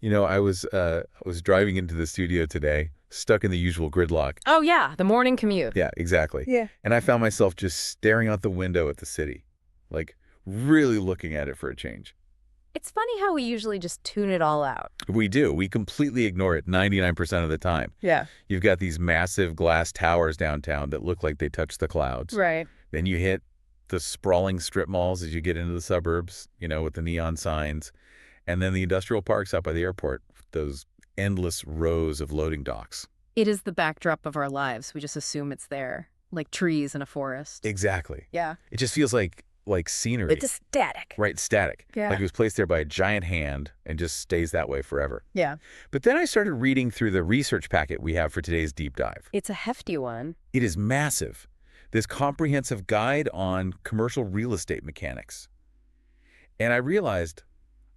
I was driving into the studio today, stuck in the usual gridlock. Oh, yeah, the morning commute. Yeah, exactly. Yeah. And I found myself just staring out the window at the city, like really looking at it for a change. It's funny how we usually just tune it all out. We do. We completely ignore it 99% of the time. Yeah. You've got these massive glass towers downtown that look like they touch the clouds. Right. Then you hit the sprawling strip malls as you get into the suburbs, with the neon signs. And then the industrial parks out by the airport, those endless rows of loading docks. It is the backdrop of our lives. We just assume it's there, like trees in a forest. Exactly. Yeah. It just feels like scenery. It's just static. Right, static. Yeah. Like it was placed there by a giant hand and just stays that way forever. Yeah. But then I started reading through the research packet we have for today's deep dive. It's a hefty one. It is massive. This comprehensive guide on commercial real estate mechanics. And I realized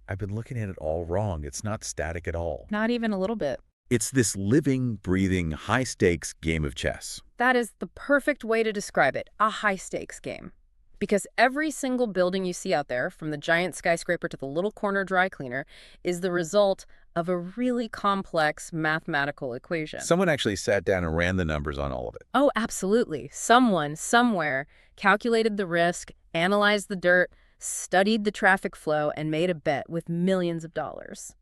I've been looking at it all wrong. It's not static at all. Not even a little bit. It's this living, breathing, high-stakes game of chess. That is the perfect way to describe it, a high-stakes game. Because every single building you see out there, from the giant skyscraper to the little corner dry cleaner, is the result of a really complex mathematical equation. Someone actually sat down and ran the numbers on all of it. Oh, absolutely. Someone, somewhere, calculated the risk, analyzed the dirt, studied the traffic flow, and made a bet with millions of dollars.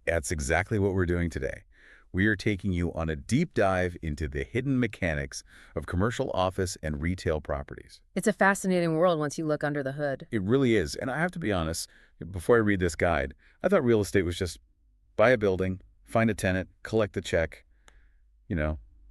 That's exactly what we're doing today. We are taking you on a deep dive into the hidden mechanics of commercial office and retail properties. It's a fascinating world once you look under the hood. It really is. And I have to be honest, before I read this guide, I thought real estate was just buy a building, find a tenant, collect the check,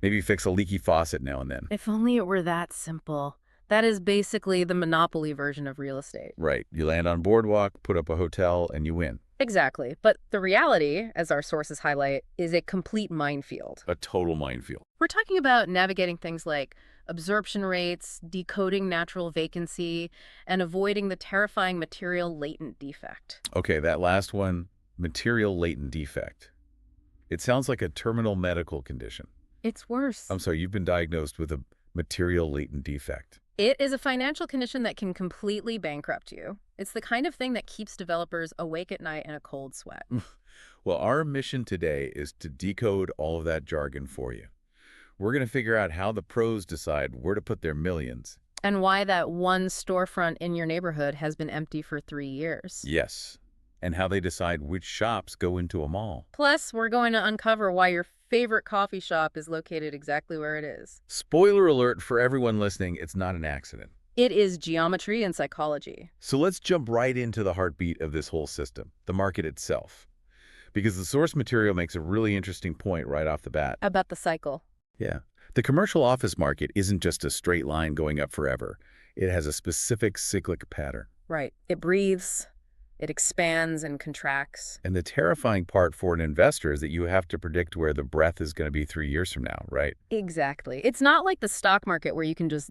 maybe fix a leaky faucet now and then. If only it were that simple. That is basically the monopoly version of real estate. Right. You land on Boardwalk, put up a hotel, and you win. Exactly. But the reality, as our sources highlight, is a complete minefield. A total minefield. We're talking about navigating things like absorption rates, decoding natural vacancy, and avoiding the terrifying material latent defect. Okay, that last one, material latent defect. It sounds like a terminal medical condition. It's worse. I'm sorry, you've been diagnosed with a material latent defect. It is a financial condition that can completely bankrupt you. It's the kind of thing that keeps developers awake at night in a cold sweat. Well, our mission today is to decode all of that jargon for you. We're going to figure out how the pros decide where to put their millions. And why that one storefront in your neighborhood has been empty for 3 years. Yes. And how they decide which shops go into a mall. Plus, we're going to uncover why your favorite coffee shop is located exactly where it is. Spoiler alert for everyone listening, it's not an accident. It is geometry and psychology. So let's jump right into the heartbeat of this whole system, the market itself. Because the source material makes a really interesting point right off the bat. About the cycle. Yeah. The commercial office market isn't just a straight line going up forever. It has a specific cyclic pattern. Right. It breathes. It expands and contracts. And the terrifying part for an investor is that you have to predict where the breath is going to be 3 years from now, right? Exactly. It's not like the stock market where you can just,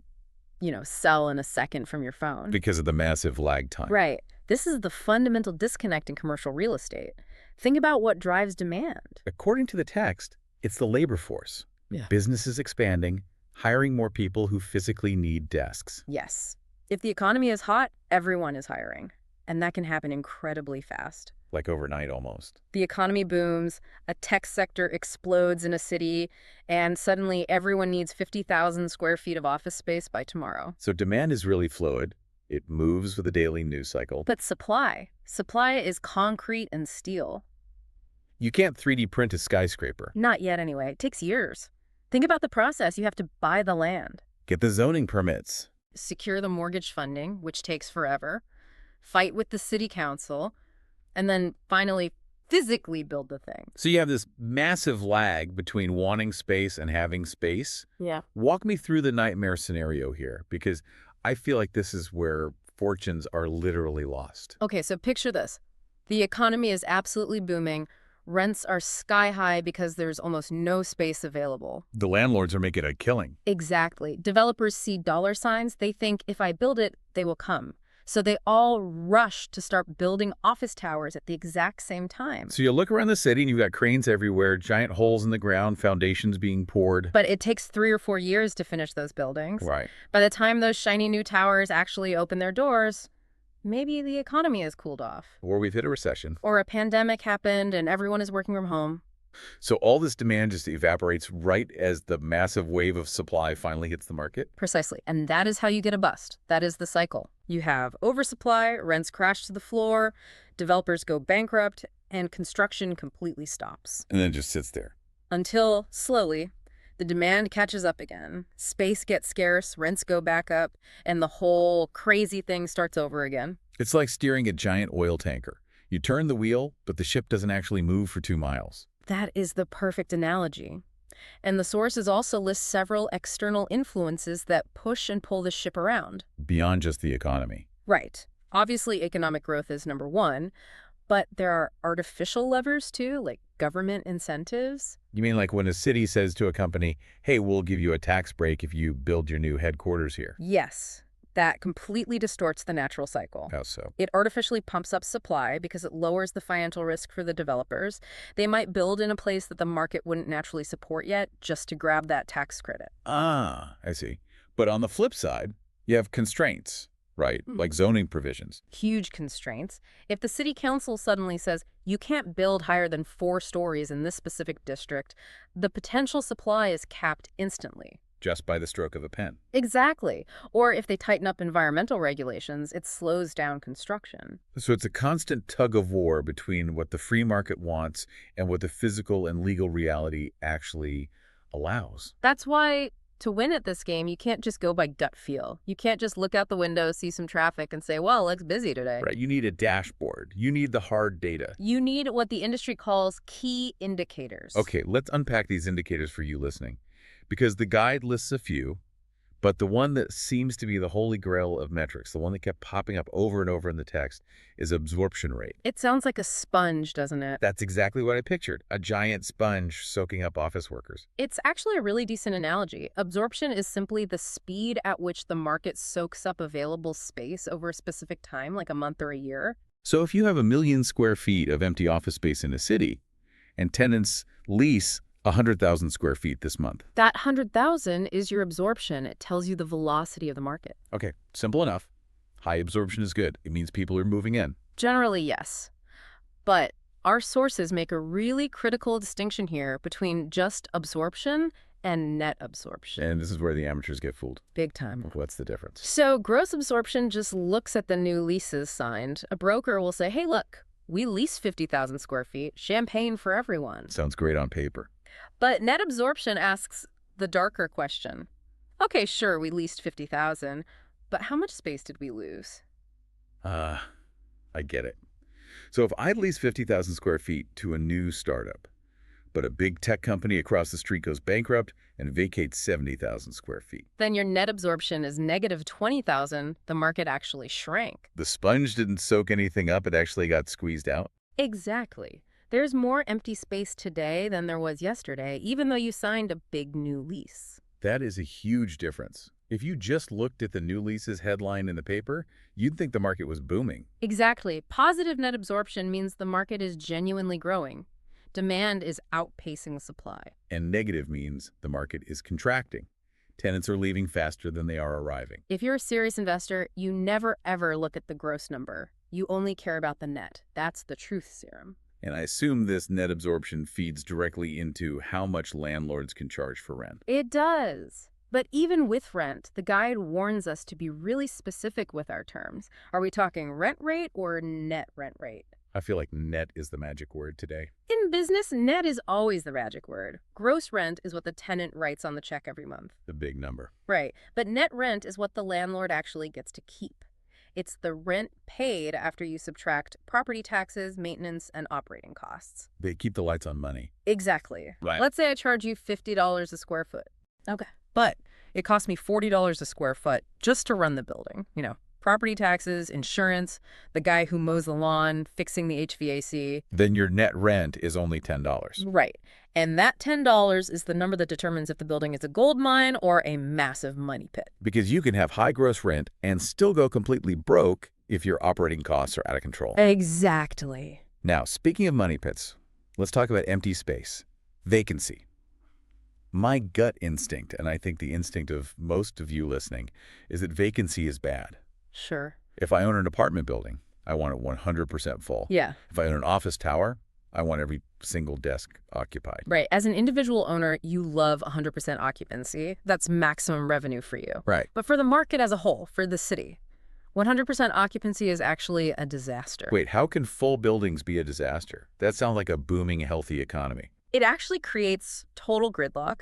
sell in a second from your phone. Because of the massive lag time. Right. This is the fundamental disconnect in commercial real estate. Think about what drives demand. According to the text, it's the labor force. Yeah. Businesses expanding, hiring more people who physically need desks. Yes. If the economy is hot, everyone is hiring. And that can happen incredibly fast. Like overnight almost. The economy booms, a tech sector explodes in a city, and suddenly everyone needs 50,000 square feet of office space by tomorrow. So demand is really fluid. It moves with the daily news cycle. But supply is concrete and steel. You can't 3D print a skyscraper. Not yet anyway. It takes years. Think about the process. You have to buy the land. Get the zoning permits. Secure the mortgage funding, which takes forever. Fight with the city council, and then finally physically build the thing. So you have this massive lag between wanting space and having space. Yeah. Walk me through the nightmare scenario here, because I feel like this is where fortunes are literally lost. Okay, so picture this. The economy is absolutely booming. Rents are sky high because there's almost no space available. The landlords are making a killing. Exactly. Developers see dollar signs. They think if I build it, they will come. So they all rush to start building office towers at the exact same time. So you look around the city and you've got cranes everywhere, giant holes in the ground, foundations being poured. But it takes 3 or 4 years to finish those buildings. Right. By the time those shiny new towers actually open their doors, Maybe the economy has cooled off. Or we've hit a recession. Or a pandemic happened and everyone is working from home. So all this demand just evaporates right as the massive wave of supply finally hits the market? Precisely. And that is how you get a bust. That is the cycle. You have oversupply, rents crash to the floor, developers go bankrupt, and construction completely stops. And then it just sits there. Until, slowly, the demand catches up again, space gets scarce, rents go back up, and the whole crazy thing starts over again. It's like steering a giant oil tanker. You turn the wheel, but the ship doesn't actually move for 2 miles. That is the perfect analogy. And the sources also list several external influences that push and pull the ship around. Beyond just the economy. Right. Obviously, economic growth is number one, but there are artificial levers too, like government incentives. You mean like when a city says to a company, hey, we'll give you a tax break if you build your new headquarters here? Yes, that completely distorts the natural cycle. How so? It artificially pumps up supply because it lowers the financial risk for the developers. They might build in a place that the market wouldn't naturally support yet just to grab that tax credit. Ah, I see. But on the flip side, you have constraints, right? Like zoning provisions. Huge constraints. If the city council suddenly says, you can't build higher than 4 stories in this specific district, the potential supply is capped instantly. Just by the stroke of a pen. Exactly. Or if they tighten up environmental regulations, it slows down construction. So it's a constant tug of war between what the free market wants and what the physical and legal reality actually allows. That's why to win at this game, you can't just go by gut feel. You can't just look out the window, see some traffic, and say, well, it looks busy today. Right. You need a dashboard. You need the hard data. You need what the industry calls key indicators. Okay, let's unpack these indicators for you listening. Because the guide lists a few, but the one that seems to be the holy grail of metrics, the one that kept popping up over and over in the text, is absorption rate. It sounds like a sponge, doesn't it? That's exactly what I pictured, a giant sponge soaking up office workers. It's actually a really decent analogy. Absorption is simply the speed at which the market soaks up available space over a specific time, like a month or a year. So if you have 1 million square feet of empty office space in a city, and tenants lease 100,000 square feet this month. That 100,000 is your absorption. It tells you the velocity of the market. Okay, simple enough. High absorption is good. It means people are moving in. Generally, yes. But our sources make a really critical distinction here between just absorption and net absorption. And this is where the amateurs get fooled. Big time. What's the difference? So gross absorption just looks at the new leases signed. A broker will say, hey, look, we lease 50,000 square feet, champagne for everyone. Sounds great on paper. But net absorption asks the darker question. Okay, sure, we leased 50,000, but how much space did we lose? I get it. So if I lease 50,000 square feet to a new startup, but a big tech company across the street goes bankrupt and vacates 70,000 square feet. Then your net absorption is negative 20,000. The market actually shrank. The sponge didn't soak anything up. It actually got squeezed out. Exactly. There's more empty space today than there was yesterday, even though you signed a big new lease. That is a huge difference. If you just looked at the new leases headline in the paper, you'd think the market was booming. Exactly. Positive net absorption means the market is genuinely growing. Demand is outpacing supply. And negative means the market is contracting. Tenants are leaving faster than they are arriving. If you're a serious investor, you never ever look at the gross number. You only care about the net. That's the truth serum. And I assume this net absorption feeds directly into how much landlords can charge for rent. It does. But even with rent, the guide warns us to be really specific with our terms. Are we talking rent rate or net rent rate? I feel like net is the magic word today. In business, net is always the magic word. Gross rent is what the tenant writes on the check every month. The big number. Right. But net rent is what the landlord actually gets to keep. It's the rent paid after you subtract property taxes, maintenance, and operating costs. They keep the lights on money. Exactly. Right. Let's say I charge you $50 a square foot. Okay. But it costs me $40 a square foot just to run the building. You know, property taxes, insurance, the guy who mows the lawn, fixing the HVAC. Then your net rent is only $10. Right. And that $10 is the number that determines if the building is a gold mine or a massive money pit. Because you can have high gross rent and still go completely broke if your operating costs are out of control. Exactly. Now, speaking of money pits, let's talk about empty space. Vacancy. My gut instinct, and I think the instinct of most of you listening, is that vacancy is bad. Sure. If I own an apartment building, I want it 100% full. Yeah, If I own an office tower, I want every single desk occupied. right. As an individual owner, you love 100% occupancy. That's maximum revenue for you. Right. But for the market as a whole, for the city, 100% occupancy is actually a disaster. Wait, how can full buildings be a disaster? That sounds like a booming, healthy economy. It actually creates total gridlock.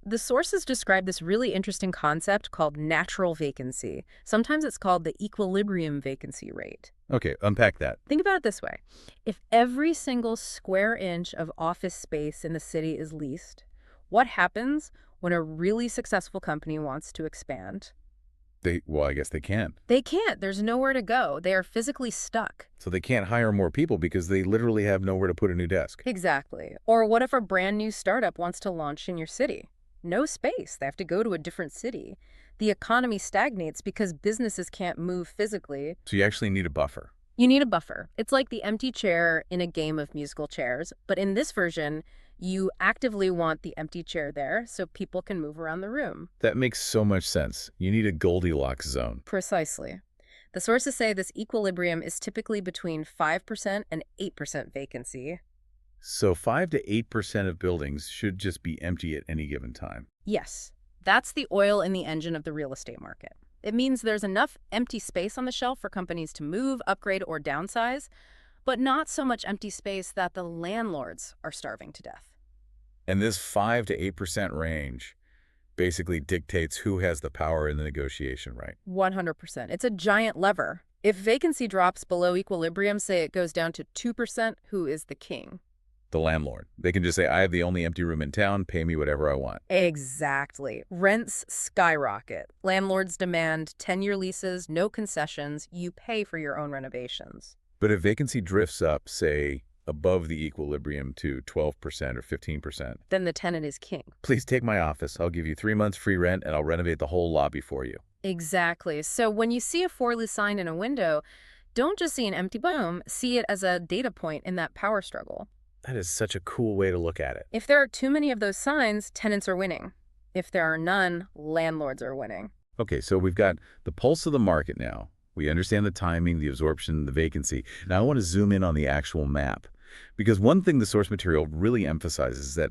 The sources describe this really interesting concept called natural vacancy. Sometimes it's called the equilibrium vacancy rate. Okay, unpack that. Think about it this way. If every single square inch of office space in the city is leased, what happens when a really successful company wants to expand? Well, I guess they can. They can't. There's nowhere to go. They are physically stuck. So they can't hire more people because they literally have nowhere to put a new desk. Exactly. Or what if a brand new startup wants to launch in your city? No space. They have to go to a different city. The economy stagnates because businesses can't move physically. So you actually need a buffer. You need a buffer. It's like the empty chair in a game of musical chairs, but in this version, you actively want the empty chair there so people can move around the room. That makes so much sense. You need a Goldilocks zone. Precisely. The sources say this equilibrium is typically between 5% and 8% vacancy. So 5 to 8% of buildings should just be empty at any given time. Yes, that's the oil in the engine of the real estate market. It means there's enough empty space on the shelf for companies to move, upgrade, or downsize, but not so much empty space that the landlords are starving to death. And this 5 to 8% range basically dictates who has the power in the negotiation, right? 100%. It's a giant lever. If vacancy drops below equilibrium, say it goes down to 2%, who is the king? The landlord. They can just say, I have the only empty room in town, pay me whatever I want. Exactly. Rents skyrocket. Landlords demand 10-year leases, no concessions. You pay for your own renovations. But if vacancy drifts up, say, above the equilibrium to 12% or 15%, Then the tenant is king. please take my office. I'll give you 3 months free rent and I'll renovate the whole lobby for you. Exactly. So when you see a for lease sign in a window, don't just see an empty room, see it as a data point in that power struggle. That is such a cool way to look at it. If there are too many of those signs, tenants are winning. If there are none, landlords are winning. Okay, so we've got the pulse of the market now. We understand the timing, the absorption, the vacancy. Now I want to zoom in on the actual map. Because one thing the source material really emphasizes is that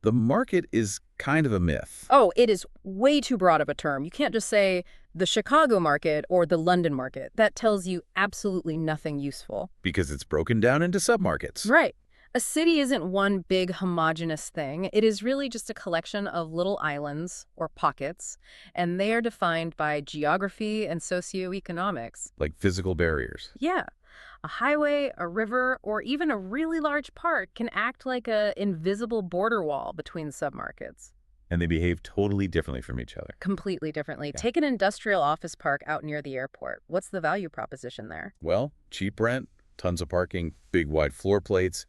the market is kind of a myth. Oh, it is way too broad of a term. You can't just say the Chicago market or the London market. That tells you absolutely nothing useful. Because it's broken down into submarkets. Right. A city isn't one big homogeneous thing. It is really just a collection of little islands or pockets, and they are defined by geography and socioeconomics. Like physical barriers. Yeah. A highway, a river, or even a really large park can act like an invisible border wall between submarkets. And they behave totally differently from each other. Completely differently. Yeah. Take an industrial office park out near the airport. What's the value proposition there? Well, cheap rent, tons of parking, big wide floor plates,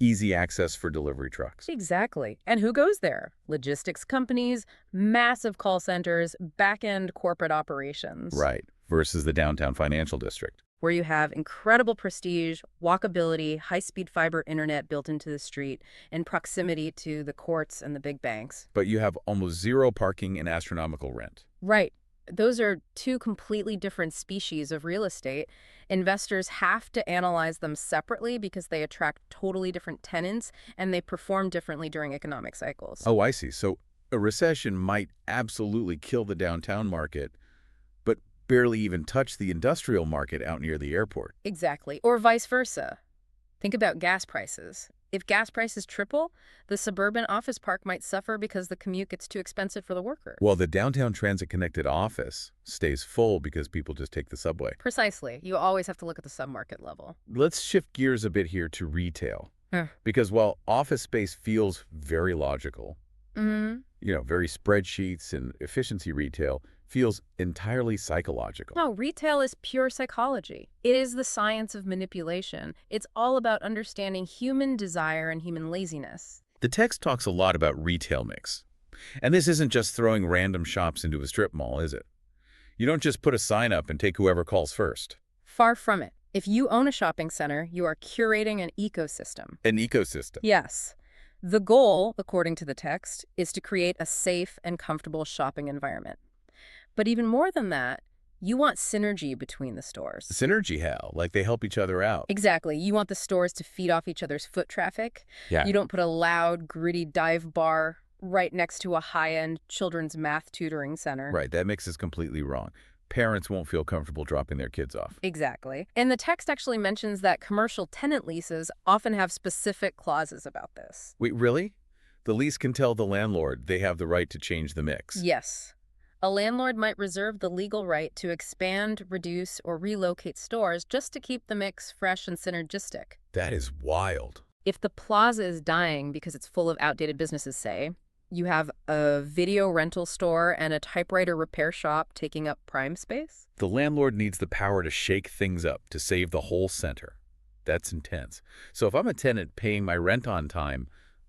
easy access for delivery trucks. Exactly. And who goes there? Logistics companies, massive call centers, back-end corporate operations. Right, versus the downtown financial district. Where you have incredible prestige, walkability, high-speed fiber internet built into the street, and proximity to the courts and the big banks. But you have almost zero parking and astronomical rent. Right. Those are two completely different species of real estate. Investors have to analyze them separately because they attract totally different tenants and they perform differently during economic cycles. Oh, I see. So a recession might absolutely kill the downtown market, but barely even touch the industrial market out near the airport. Exactly. Or vice versa. Think about gas prices. If gas prices triple, the suburban office park might suffer because the commute gets too expensive for the worker. Well, the downtown transit-connected office stays full because people just take the subway. Precisely. You always have to look at the submarket level. Let's shift gears a bit here to retail. Huh. Because while office space feels very logical, very spreadsheets and efficiency retail feels entirely psychological. No, retail is pure psychology. It is the science of manipulation. It's all about understanding human desire and human laziness. The text talks a lot about retail mix. And this isn't just throwing random shops into a strip mall, is it? You don't just put a sign up and take whoever calls first. Far from it. If you own a shopping center, you are curating an ecosystem. An ecosystem. Yes. The goal, according to the text, is to create a safe and comfortable shopping environment. But even more than that, You want synergy between the stores. Synergy how? Like they help each other out. Exactly. You want the stores to feed off each other's foot traffic. Yeah. You don't put a loud, gritty dive bar right next to a high-end children's math tutoring center. Right, that mix is completely wrong. Parents won't feel comfortable dropping their kids off. Exactly. And the text actually mentions that commercial tenant leases often have specific clauses about this. Wait, really? The lease can tell the landlord they have the right to change the mix. Yes. A landlord might reserve the legal right to expand, reduce, or relocate stores just to keep the mix fresh and synergistic. That is wild. If the plaza is dying because it's full of outdated businesses, say, you have a video rental store and a typewriter repair shop taking up prime space? The landlord needs the power to shake things up to save the whole center. That's intense. So if I'm a tenant paying my rent on time,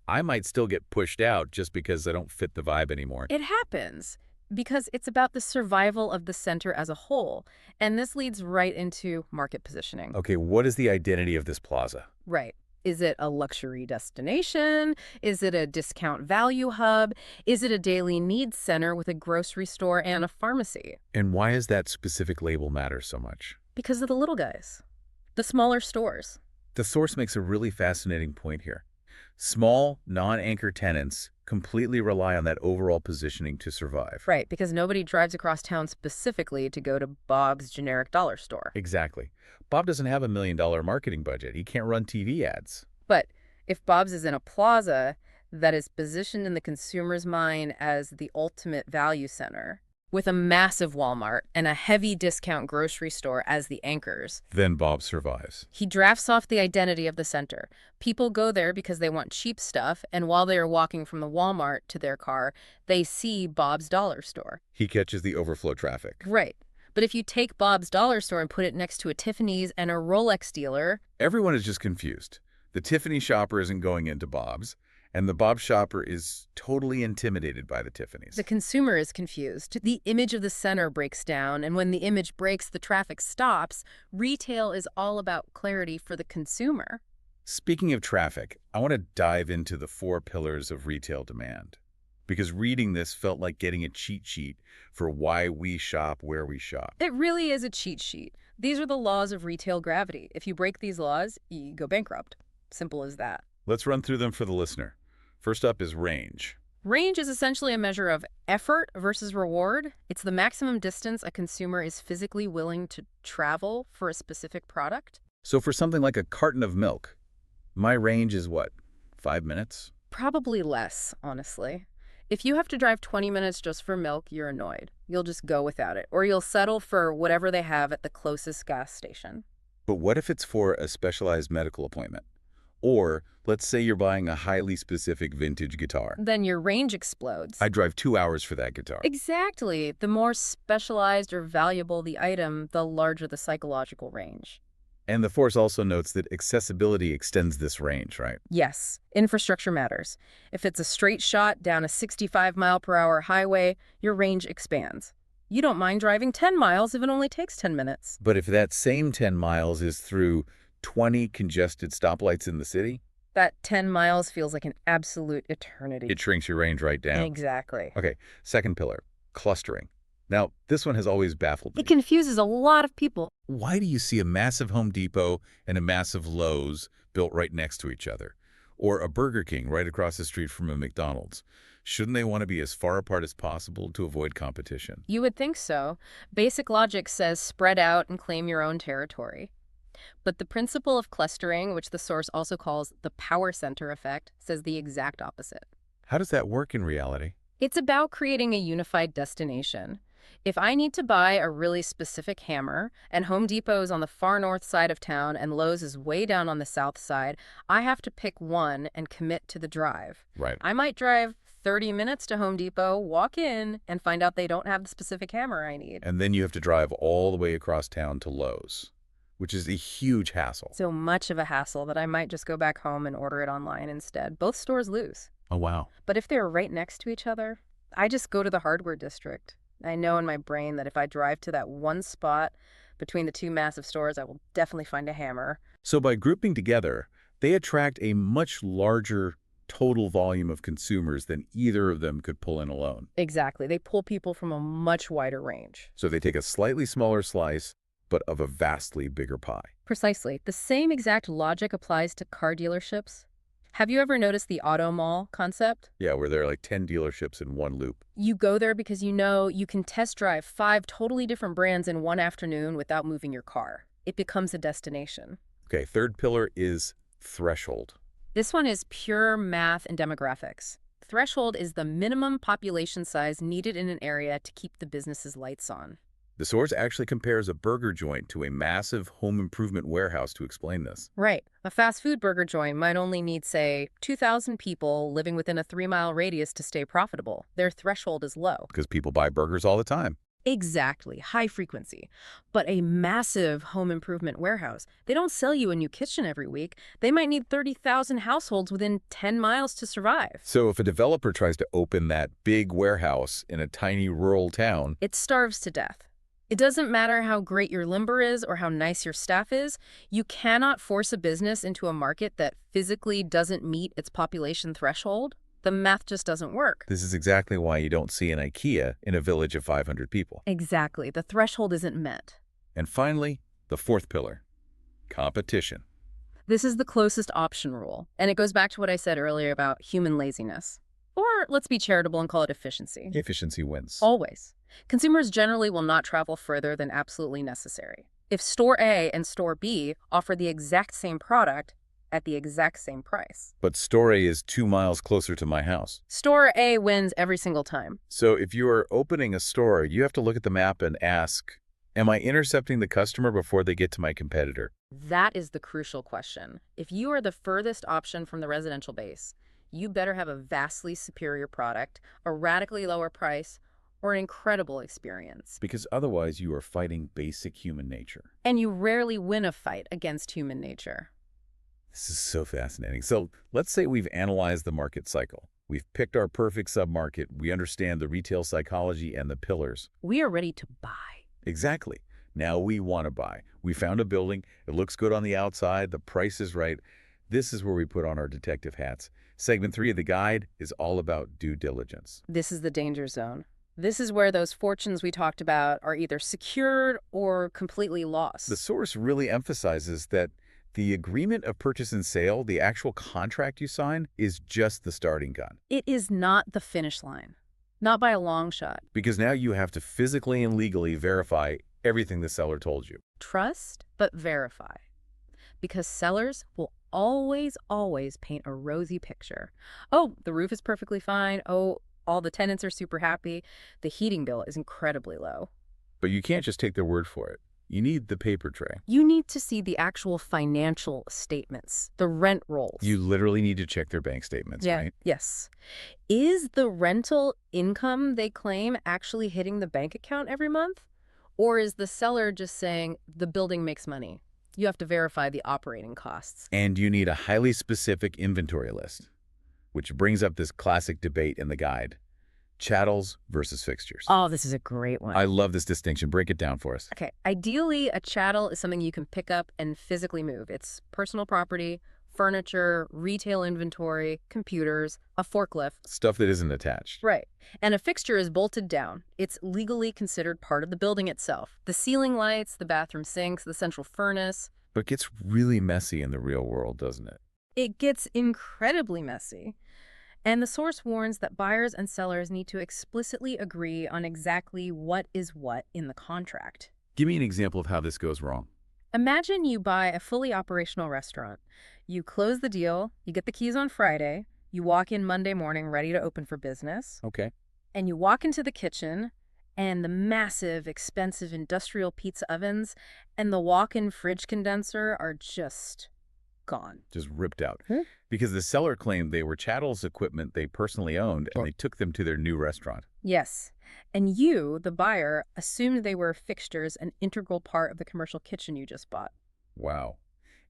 I might still get pushed out just because I don't fit the vibe anymore. It happens because it's about the survival of the center as a whole, and this leads right into market positioning. Okay, what is the identity of this plaza? Right. Is it a luxury destination? Is it a discount value hub? Is it a daily needs center with a grocery store and a pharmacy? And why does that specific label matter so much? Because of the little guys, the smaller stores. The source makes a really fascinating point here. Small, non-anchor tenants completely rely on that overall positioning to survive. Right, because nobody drives across town specifically to go to Bob's generic dollar store. Exactly. Bob doesn't have $1 million marketing budget. He can't run TV ads. But if Bob's is in a plaza that is positioned in the consumer's mind as the ultimate value center, with a massive Walmart and a heavy discount grocery store as the anchors, Then Bob survives. he drafts off the identity of the center. People go there because they want cheap stuff, and while they are walking from the Walmart to their car, they see Bob's dollar store. He catches the overflow traffic. Right. But if you take Bob's dollar store and put it next to a Tiffany's and a Rolex dealer, Everyone is just confused. The Tiffany shopper isn't going into Bob's, and the Bob shopper is totally intimidated by the Tiffany's. the consumer is confused. The image of the center breaks down, and when the image breaks, the traffic stops. Retail is all about clarity for the consumer. Speaking of traffic, I want to dive into the 4 pillars of retail demand. Because reading this felt like getting a cheat sheet for why we shop where we shop. It really is a cheat sheet. These are the laws of retail gravity. If you break these laws, you go bankrupt. Simple as that. Let's run through them for the listener. First up is range. Range is essentially a measure of effort versus reward. It's the maximum distance a consumer is physically willing to travel for a specific product. So for something like a carton of milk, my range is what, 5 minutes? Probably less, honestly. If you have to drive 20 minutes just for milk, you're annoyed. You'll just go without it, or you'll settle for whatever they have at the closest gas station. But what if it's for a specialized medical appointment? Or let's say you're buying a highly specific vintage guitar. Then your range explodes. I drive 2 hours for that guitar. Exactly. The more specialized or valuable the item, the larger the psychological range. And the force also notes that accessibility extends this range, right? Yes, infrastructure matters. If it's a straight shot down a 65-mile-per-hour highway, your range expands. You don't mind driving 10 miles if it only takes 10 minutes. But if that same 10 miles is through 20 congested stoplights in the city, That 10 miles feels like an absolute eternity. it shrinks your range right down. Exactly. Okay, second pillar, clustering. Now, this one has always baffled me. It confuses a lot of people. Why do you see a massive Home Depot and a massive Lowe's built right next to each other? Or a Burger King right across the street from a McDonald's? Shouldn't they want to be as far apart as possible to avoid competition? You would think so. Basic logic says spread out and claim your own territory. But the principle of clustering, which the source also calls the power center effect, says the exact opposite. How does that work in reality? It's about creating a unified destination. If I need to buy a really specific hammer, and Home Depot is on the far north side of town and Lowe's is way down on the south side, I have to pick one and commit to the drive. Right. I might drive 30 minutes to Home Depot, walk in, and find out they don't have the specific hammer I need. And then you have to drive all the way across town to Lowe's, which is a huge hassle. So much of a hassle that I might just go back home and order it online instead. Both stores lose. Oh, wow. But if they're right next to each other, I just go to the hardware district. I know in my brain that if I drive to that one spot between the two massive stores, I will definitely find a hammer. So by grouping together, they attract a much larger total volume of consumers than either of them could pull in alone. Exactly. They pull people from a much wider range. So they take a slightly smaller slice, but of a vastly bigger pie. Precisely. The same exact logic applies to car dealerships. Have you ever noticed the auto mall concept? Yeah, where there are like 10 dealerships in one loop. You go there because you know you can test drive 5 totally different brands in one afternoon without moving your car. It becomes a destination. Okay, third pillar is threshold. This one is pure math and demographics. Threshold is the minimum population size needed in an area to keep the business's lights on. The source actually compares a burger joint to a massive home improvement warehouse to explain this. Right. A fast food burger joint might only need, say, 2,000 people living within a 3-mile radius to stay profitable. Their threshold is low. Because people buy burgers all the time. Exactly. High frequency. But a massive home improvement warehouse, they don't sell you a new kitchen every week. They might need 30,000 households within 10 miles to survive. So if a developer tries to open that big warehouse in a tiny rural town, It starves to death. It doesn't matter how great your limber is or how nice your staff is, you cannot force a business into a market that physically doesn't meet its population threshold. The math just doesn't work. this is exactly why you don't see an IKEA in a village of 500 people. Exactly. The threshold isn't met. And finally, the fourth pillar, competition. This is the closest option rule, and it goes back to what I said earlier about human laziness. Or let's be charitable and call it efficiency. Efficiency wins. Always. Consumers generally will not travel further than absolutely necessary. If Store A and Store B offer the exact same product at the exact same price, But Store A is 2 miles closer to my house. Store A wins every single time. So if you are opening a store, you have to look at the map and ask, am I intercepting the customer before they get to my competitor? That is the crucial question. If you are the furthest option from the residential base, you better have a vastly superior product, a radically lower price, or an incredible experience. Because otherwise you are fighting basic human nature. And you rarely win a fight against human nature. This is so fascinating. So let's say we've analyzed the market cycle. We've picked our perfect submarket. We understand the retail psychology and the pillars. We are ready to buy. Exactly. Now we want to buy. We found a building. It looks good on the outside. The price is right. This is where we put on our detective hats. Segment 3 of the guide is all about due diligence. This is the danger zone. This is where those fortunes we talked about are either secured or completely lost. The source really emphasizes that the agreement of purchase and sale, the actual contract you sign, is just the starting gun. It is not the finish line. Not by a long shot. Because now you have to physically and legally verify everything the seller told you. Trust, but verify. Because sellers will always, always paint a rosy picture. Oh, the roof is perfectly fine. Oh, all the tenants are super happy. The heating bill is incredibly low. But you can't just take their word for it. You need the paper trail. You need to see the actual financial statements, the rent rolls. You literally need to check their bank statements, right? Yes. Is the rental income they claim actually hitting the bank account every month? Or is the seller just saying the building makes money? You have to verify the operating costs. And you need a highly specific inventory list, which brings up this classic debate in the guide. Chattels versus fixtures. Oh, this is a great one. I love this distinction. Break it down for us. Okay, ideally, a chattel is something you can pick up and physically move. It's personal property, furniture, retail inventory, computers, a forklift. Stuff that isn't attached. Right. And a fixture is bolted down. It's legally considered part of the building itself. The ceiling lights, the bathroom sinks, the central furnace. But it gets really messy in the real world, doesn't it? It gets incredibly messy. And the source warns that buyers and sellers need to explicitly agree on exactly what is what in the contract. Give me an example of how this goes wrong. Imagine you buy a fully operational restaurant. You close the deal, you get the keys on Friday, you walk in Monday morning ready to open for business, Okay. and you walk into the kitchen, and the massive, expensive industrial pizza ovens and the walk-in fridge condenser are just gone. Just ripped out. Because the seller claimed they were chattels equipment they personally owned and they took them to their new restaurant. Yes. And you, the buyer, assumed they were fixtures, an integral part of the commercial kitchen you just bought. Wow.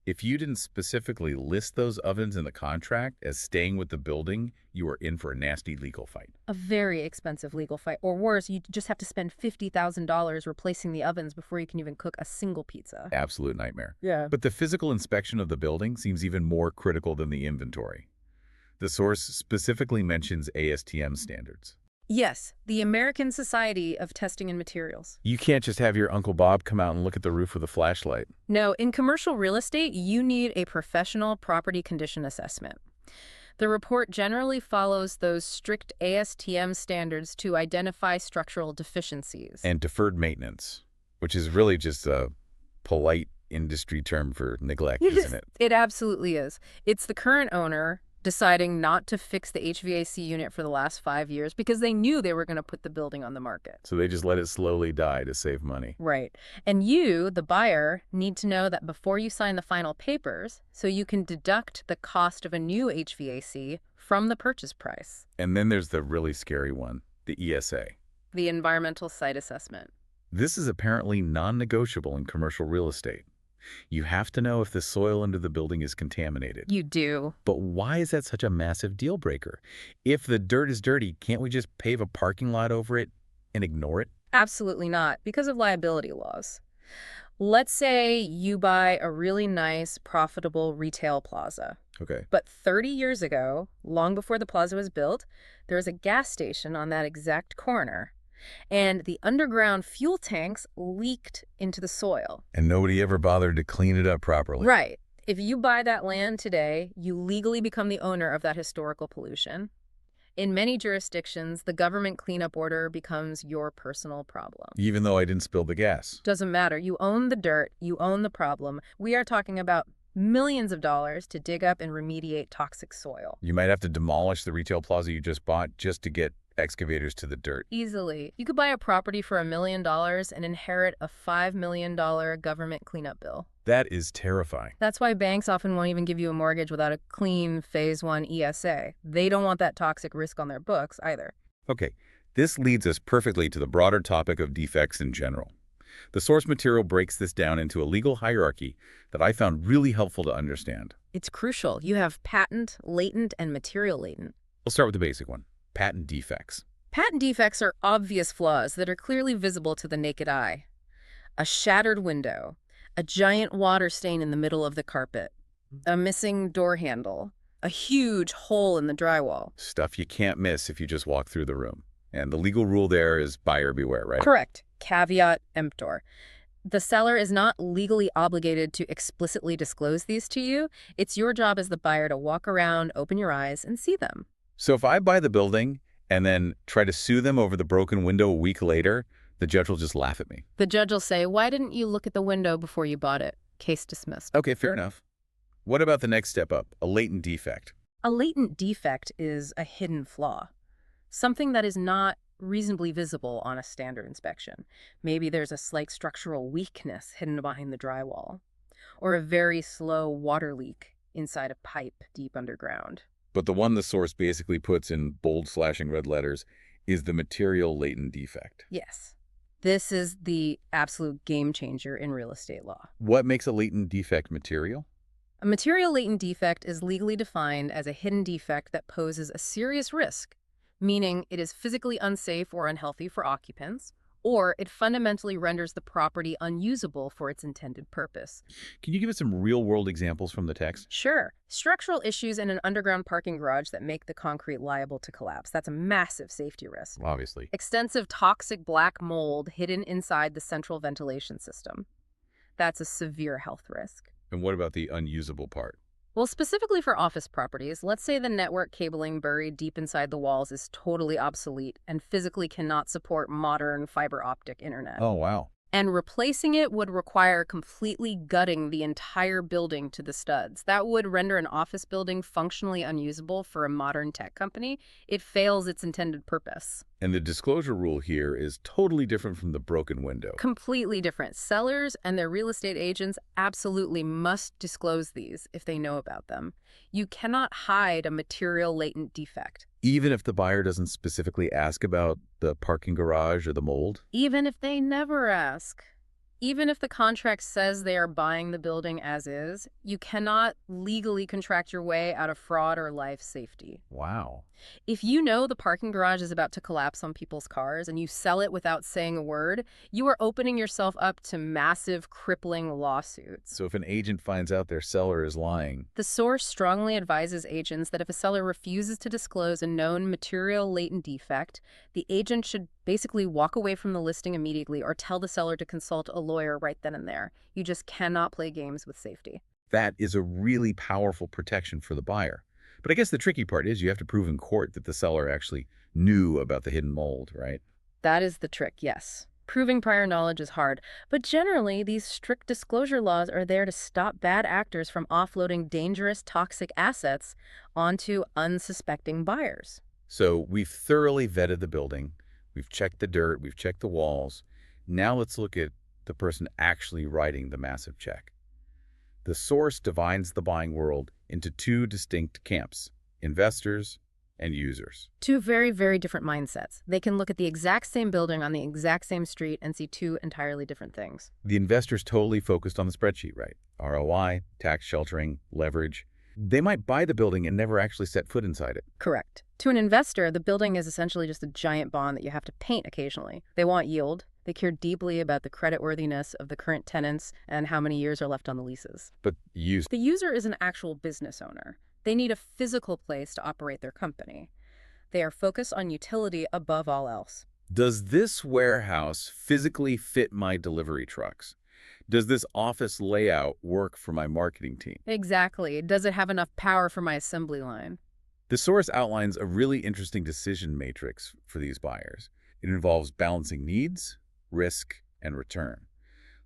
If you didn't specifically list those ovens in the contract as staying with the building, you are in for a nasty legal fight. A very expensive legal fight. Or worse, you just have to spend $50,000 replacing the ovens before you can even cook a single pizza. Absolute nightmare. Yeah. But the physical inspection of the building seems even more critical than the inventory. The source specifically mentions ASTM standards. Yes, the American Society of Testing and Materials. You can't just have your Uncle Bob come out and look at the roof with a flashlight. No, in commercial real estate, you need a professional property condition assessment. The report generally follows those strict ASTM standards to identify structural deficiencies. And deferred maintenance, which is really just a polite industry term for neglect, isn't it? It absolutely is. It's the current owner deciding not to fix the HVAC unit for the last 5 years because they knew they were going to put the building on the market. So they just let it slowly die to save money. Right. And you, the buyer, need to know that before you sign the final papers, so you can deduct the cost of a new HVAC from the purchase price. And then there's the really scary one, the ESA. The environmental site assessment. This is apparently non-negotiable in commercial real estate. You have to know if the soil under the building is contaminated. You do. But why is that such a massive deal breaker? If the dirt is dirty, can't we just pave a parking lot over it and ignore it? Absolutely not, because of liability laws. Let's say you buy a really nice, profitable retail plaza. Okay. But 30 years ago, long before the plaza was built, there was a gas station on that exact corner. And the underground fuel tanks leaked into the soil. And nobody ever bothered to clean it up properly. Right. If you buy that land today, you legally become the owner of that historical pollution. In many jurisdictions, the government cleanup order becomes your personal problem. Even though I didn't spill the gas. Doesn't matter. You own the dirt. You own the problem. We are talking about millions of dollars to dig up and remediate toxic soil. You might have to demolish the retail plaza you just bought just to get excavators to the dirt. Easily. You could buy a property for $1 million and inherit a $5 million government cleanup bill. That is terrifying. That's why banks often won't even give you a mortgage without a clean Phase 1 ESA. They don't want that toxic risk on their books either. Okay, this leads us perfectly to the broader topic of defects in general. The source material breaks this down into a legal hierarchy that I found really helpful to understand. It's crucial. You have patent, latent, and material latent. We'll start with the basic one, patent defects. Patent defects are obvious flaws that are clearly visible to the naked eye. A shattered window, a giant water stain in the middle of the carpet, a missing door handle, a huge hole in the drywall. Stuff you can't miss if you just walk through the room. And the legal rule there is buyer beware, right? Correct. Caveat emptor. The seller is not legally obligated to explicitly disclose these to you. It's your job as the buyer to walk around, open your eyes, and see them. So if I buy the building and then try to sue them over the broken window a week later, the judge will just laugh at me. The judge will say, "Why didn't you look at the window before you bought it?" Case dismissed. Okay, fair enough. What about the next step up, a latent defect? A latent defect is a hidden flaw, something that is not reasonably visible on a standard inspection. Maybe there's a slight structural weakness hidden behind the drywall, or a very slow water leak inside a pipe deep underground. But the one the source basically puts in bold slashing red letters is the material latent defect. Yes. This is the absolute game changer in real estate law. What makes a latent defect material? A material latent defect is legally defined as a hidden defect that poses a serious risk, meaning it is physically unsafe or unhealthy for occupants, or it fundamentally renders the property unusable for its intended purpose. Can you give us some real-world examples from the text? Sure. Structural issues in an underground parking garage that make the concrete liable to collapse. That's a massive safety risk. Obviously. Extensive toxic black mold hidden inside the central ventilation system. That's a severe health risk. And what about the unusable part? Well, specifically for office properties, let's say the network cabling buried deep inside the walls is totally obsolete and physically cannot support modern fiber optic internet. Oh, wow. And replacing it would require completely gutting the entire building to the studs. That would render an office building functionally unusable for a modern tech company. It fails its intended purpose. And the disclosure rule here is totally different from the broken window. Completely different. Sellers and their real estate agents absolutely must disclose these if they know about them. You cannot hide a material latent defect. Even if the buyer doesn't specifically ask about the parking garage or the mold? Even if they never ask. Even if the contract says they are buying the building as is, you cannot legally contract your way out of fraud or life safety. Wow. If you know the parking garage is about to collapse on people's cars and you sell it without saying a word, you are opening yourself up to massive, crippling lawsuits. So if an agent finds out their seller is lying, The source strongly advises agents that if a seller refuses to disclose a known material latent defect, the agent should basically walk away from the listing immediately or tell the seller to consult a lawyer right then and there. You just cannot play games with safety. that is a really powerful protection for the buyer. But I guess the tricky part is you have to prove in court that the seller actually knew about the hidden mold, right? That is the trick, yes. Proving prior knowledge is hard, but generally, these strict disclosure laws are there to stop bad actors from offloading dangerous, toxic assets onto unsuspecting buyers. So we've thoroughly vetted the building, we've checked the dirt, we've checked the walls. Now let's look at the person actually writing the massive check. The source divides the buying world into two distinct camps, investors and users. Two very, very different mindsets. They can look at the exact same building on the exact same street and see two entirely different things. The investor's totally focused on the spreadsheet, right? ROI, tax sheltering, leverage. They might buy the building and never actually set foot inside it. Correct. To an investor, the building is essentially just a giant bond that you have to paint occasionally. They want yield. They care deeply about the creditworthiness of the current tenants and how many years are left on the leases. But use The user is an actual business owner. They need a physical place to operate their company. They are focused on utility above all else. Does this warehouse physically fit my delivery trucks? Does this office layout work for my marketing team? Exactly. Does it have enough power for my assembly line? The source outlines a really interesting decision matrix for these buyers. It involves balancing needs, risk, and return.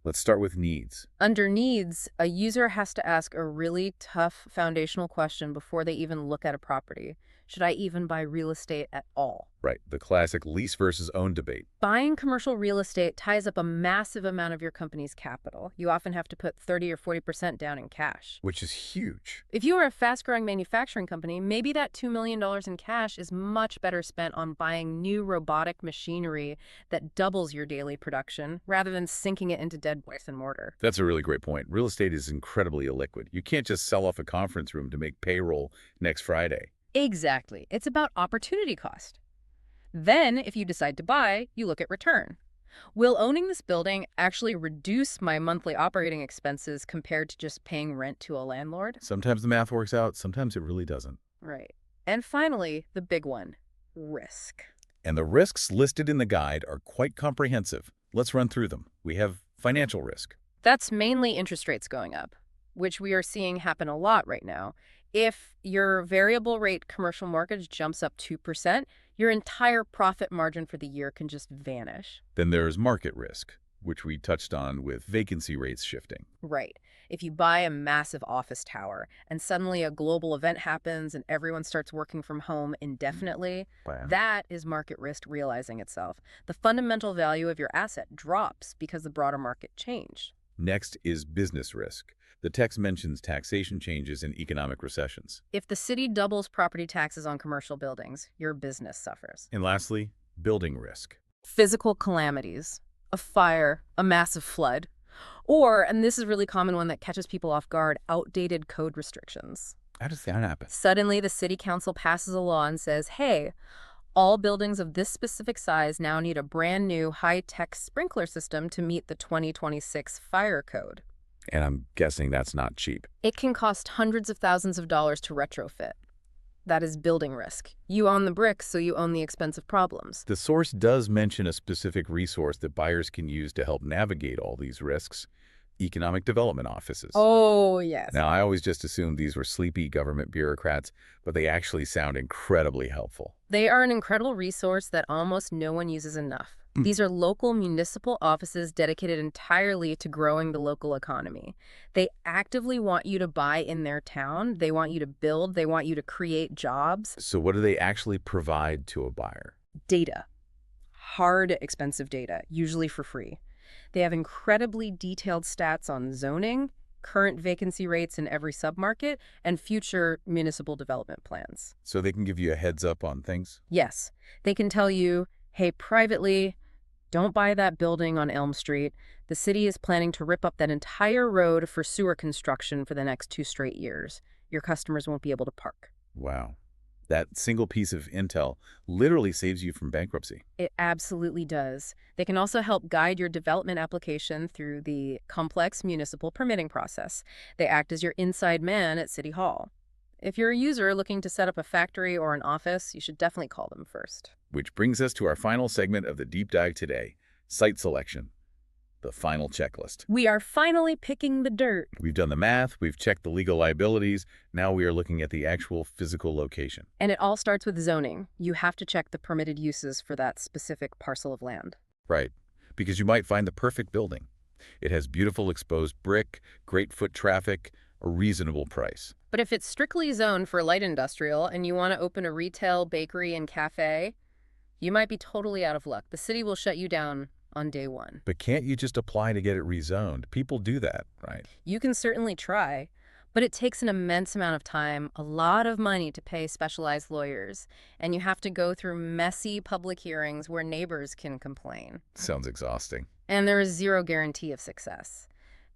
Let's start with needs. Under needs, a user has to ask a really tough foundational question before they even look at a property. Should I even buy real estate at all? Right, the classic lease versus own debate. Buying commercial real estate ties up a massive amount of your company's capital. You often have to put 30 or 40% down in cash. Which is huge. If you are a fast-growing manufacturing company, maybe that $2 million in cash is much better spent on buying new robotic machinery that doubles your daily production rather than sinking it into dead bricks and mortar. That's a really great point. Real estate is incredibly illiquid. You can't just sell off a conference room to make payroll next Friday. Exactly. It's about opportunity cost. Then, if you decide to buy, you look at return. Will owning this building actually reduce my monthly operating expenses compared to just paying rent to a landlord? Sometimes the math works out, sometimes it really doesn't. Right. And finally, the big one, risk. And the risks listed in the guide are quite comprehensive. Let's run through them. We have financial risk. That's mainly interest rates going up, which we are seeing happen a lot right now. If your variable rate commercial mortgage jumps up 2%, your entire profit margin for the year can just vanish. Then there's market risk, which we touched on with vacancy rates shifting. Right. If you buy a massive office tower and suddenly a global event happens and everyone starts working from home indefinitely, that is market risk realizing itself. The fundamental value of your asset drops because the broader market changed. Next is business risk. The text mentions taxation changes in economic recessions. If the city doubles property taxes on commercial buildings, your business suffers. And lastly, building risk. Physical calamities, a fire, a massive flood, or, and this is a really common one that catches people off guard, outdated code restrictions. How does that happen? Suddenly, the city council passes a law and says, hey, all buildings of this specific size now need a brand new high-tech sprinkler system to meet the 2026 fire code. And I'm guessing that's not cheap. It can cost hundreds of thousands of dollars to retrofit. That is building risk. You own the bricks, so you own the expensive problems. The source does mention a specific resource that buyers can use to help navigate all these risks. Economic development offices. Oh, yes. Now, I always just assumed these were sleepy government bureaucrats, but they actually sound incredibly helpful. They are an incredible resource that almost no one uses enough. These are local municipal offices dedicated entirely to growing the local economy. They actively want you to buy in their town. They want you to build. They want you to create jobs. So what do they actually provide to a buyer? Data. Hard, expensive data, usually for free. They have incredibly detailed stats on zoning, current vacancy rates in every submarket, and future municipal development plans. So they can give you a heads up on things? Yes, they can tell you, hey, privately, Don't buy that building on Elm Street. The city is planning to rip up that entire road for sewer construction for the next 2 straight years. Your customers won't be able to park. Wow. That single piece of intel literally saves you from bankruptcy. It absolutely does. They can also help guide your development application through the complex municipal permitting process. They act as your inside man at City Hall. If you're a user looking to set up a factory or an office, you should definitely call them first. Which brings us to our final segment of the deep dive today, site selection, the final checklist. We are finally picking the dirt. We've done the math, we've checked the legal liabilities, now we are looking at the actual physical location. And it all starts with zoning. You have to check the permitted uses for that specific parcel of land. Right, because you might find the perfect building. It has beautiful exposed brick, great foot traffic, a reasonable price. But if it's strictly zoned for light industrial and you want to open a retail, bakery, and cafe, you might be totally out of luck. The city will shut you down on day one. But can't you just apply to get it rezoned? People do that, right? You can certainly try, but it takes an immense amount of time, a lot of money to pay specialized lawyers, and you have to go through messy public hearings where neighbors can complain. Sounds exhausting. And there is zero guarantee of success.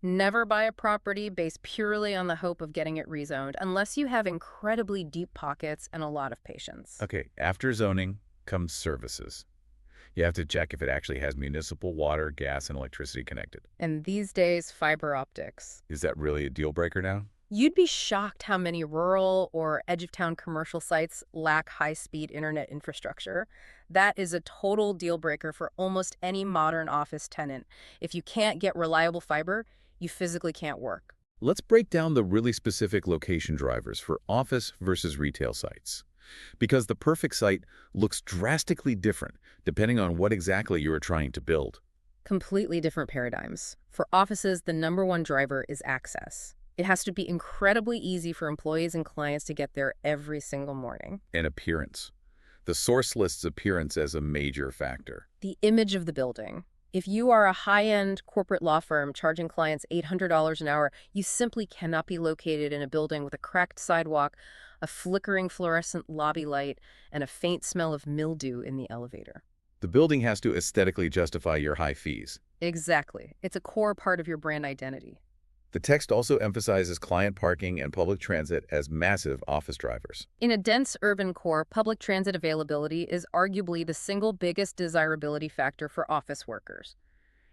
Never buy a property based purely on the hope of getting it rezoned unless you have incredibly deep pockets and a lot of patience. Okay, after zoning comes services. You have to check if it actually has municipal water, gas, and electricity connected. And these days, fiber optics. Is that really a deal breaker now? You'd be shocked how many rural or edge-of-town commercial sites lack high-speed internet infrastructure. That is a total deal breaker for almost any modern office tenant. If you can't get reliable fiber, you physically can't work. Let's break down the really specific location drivers for office versus retail sites. Because the perfect site looks drastically different depending on what exactly you are trying to build. Completely different paradigms. For offices, the number one driver is access. It has to be incredibly easy for employees and clients to get there every single morning. And appearance. The source lists appearance as a major factor. The image of the building. If you are a high-end corporate law firm charging clients $800 an hour, you simply cannot be located in a building with a cracked sidewalk, a flickering fluorescent lobby light, and a faint smell of mildew in the elevator. The building has to aesthetically justify your high fees. Exactly. It's a core part of your brand identity. The text also emphasizes client parking and public transit as massive office drivers. In a dense urban core, public transit availability is arguably the single biggest desirability factor for office workers.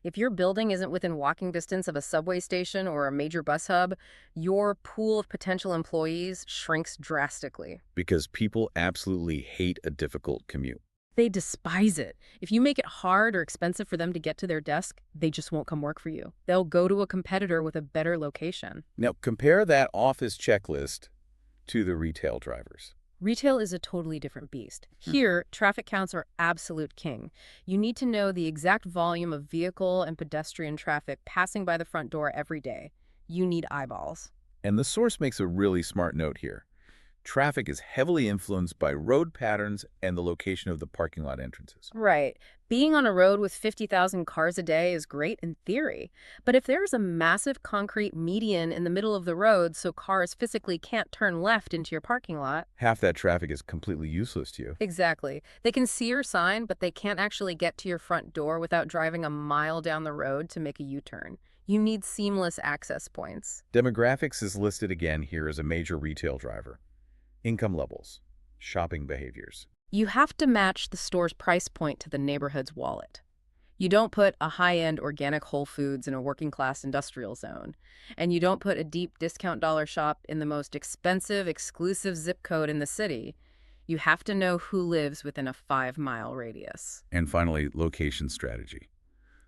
If your building isn't within walking distance of a subway station or a major bus hub, your pool of potential employees shrinks drastically. Because people absolutely hate a difficult commute. They despise it. If you make it hard or expensive for them to get to their desk, they just won't come work for you. They'll go to a competitor with a better location. Now, compare that office checklist to the retail drivers. Retail is a totally different beast. Here, traffic counts are absolute king. You need to know the exact volume of vehicle and pedestrian traffic passing by the front door every day. You need eyeballs. And the source makes a really smart note here. Traffic is heavily influenced by road patterns and the location of the parking lot entrances. Right. Being on a road with 50,000 cars a day is great in theory. But if there's a massive concrete median in the middle of the road so cars physically can't turn left into your parking lot. Half that traffic is completely useless to you. Exactly. They can see your sign, but they can't actually get to your front door without driving a mile down the road to make a U-turn. You need seamless access points. Demographics is listed again here as a major retail driver. Income levels, shopping behaviors. You have to match the store's price point to the neighborhood's wallet. You don't put a high-end organic Whole Foods in a working-class industrial zone. And you don't put a deep discount dollar shop in the most expensive, exclusive zip code in the city. You have to know who lives within a 5-mile radius. And finally, location strategy.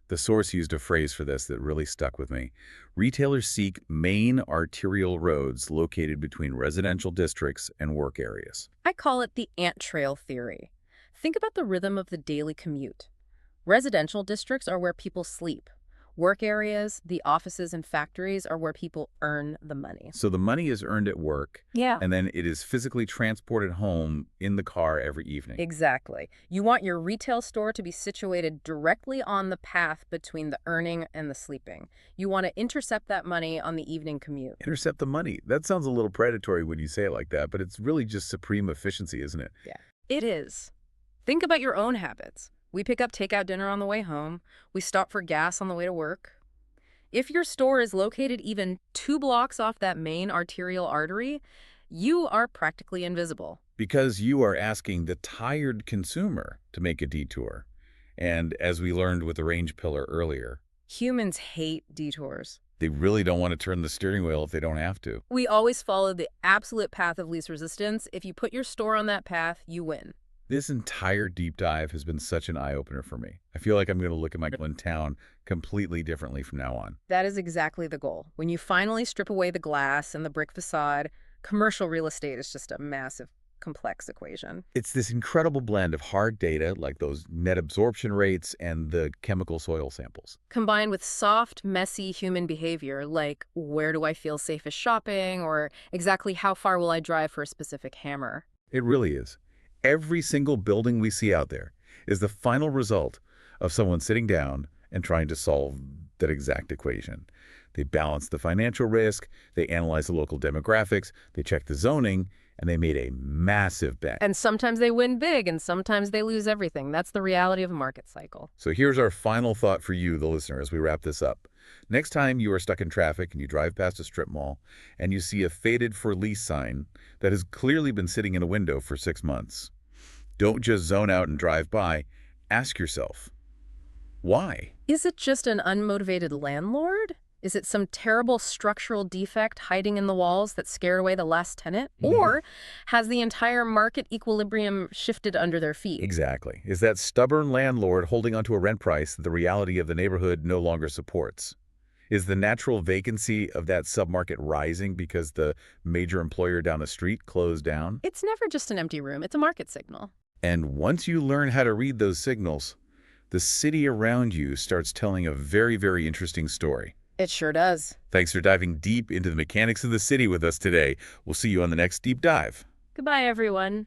The source used a phrase for this that really stuck with me. Retailers seek main arterial roads located between residential districts and work areas. I call it the ant trail theory. Think about the rhythm of the daily commute. Residential districts are where people sleep. Work areas, the offices and factories are where people earn the money. So the money is earned at work, Yeah. and then it is physically transported home in the car every evening. Exactly. You want your retail store to be situated directly on the path between the earning and the sleeping. You want to intercept that money on the evening commute. Intercept the money. That sounds a little predatory when you say it like that, but it's really just supreme efficiency, isn't it? Yeah. It is. Think about your own habits. We pick up takeout dinner on the way home. We stop for gas on the way to work. If your store is located even 2 blocks off that main arterial artery, you are practically invisible. Because you are asking the tired consumer to make a detour. And as we learned with the range pillar earlier, Humans hate detours. they really don't want to turn the steering wheel if they don't have to. We always follow the absolute path of least resistance. If you put your store on that path, you win. This entire deep dive has been such an eye-opener for me. I feel like I'm going to look at my town completely differently from now on. That is exactly the goal. When you finally strip away the glass and the brick facade, commercial real estate is just a massive, complex equation. It's this incredible blend of hard data, like those net absorption rates and the chemical soil samples. Combined with soft, messy human behavior, like where do I feel safest shopping, or exactly how far will I drive for a specific hammer. It really is. Every single building we see out there is the final result of someone sitting down and trying to solve that exact equation. They balance the financial risk, they analyze the local demographics, they check the zoning, and they made a massive bet. And sometimes they win big, and sometimes they lose everything. That's the reality of a market cycle. So here's our final thought for you, the listener, as we wrap this up. Next time you are stuck in traffic and you drive past a strip mall and you see a faded for lease sign that has clearly been sitting in a window for 6 months, don't just zone out and drive by. Ask yourself, why? Is it just an unmotivated landlord? Is it some terrible structural defect hiding in the walls that scared away the last tenant? Or has the entire market equilibrium shifted under their feet? Exactly. Is that stubborn landlord holding onto a rent price that the reality of the neighborhood no longer supports? Is the natural vacancy of that submarket rising because the major employer down the street closed down? It's never just an empty room. It's a market signal. And once you learn how to read those signals, the city around you starts telling a very, very interesting story. It sure does. Thanks for diving deep into the mechanics of the city with us today. We'll see you on the next Deep Dive. Goodbye, everyone.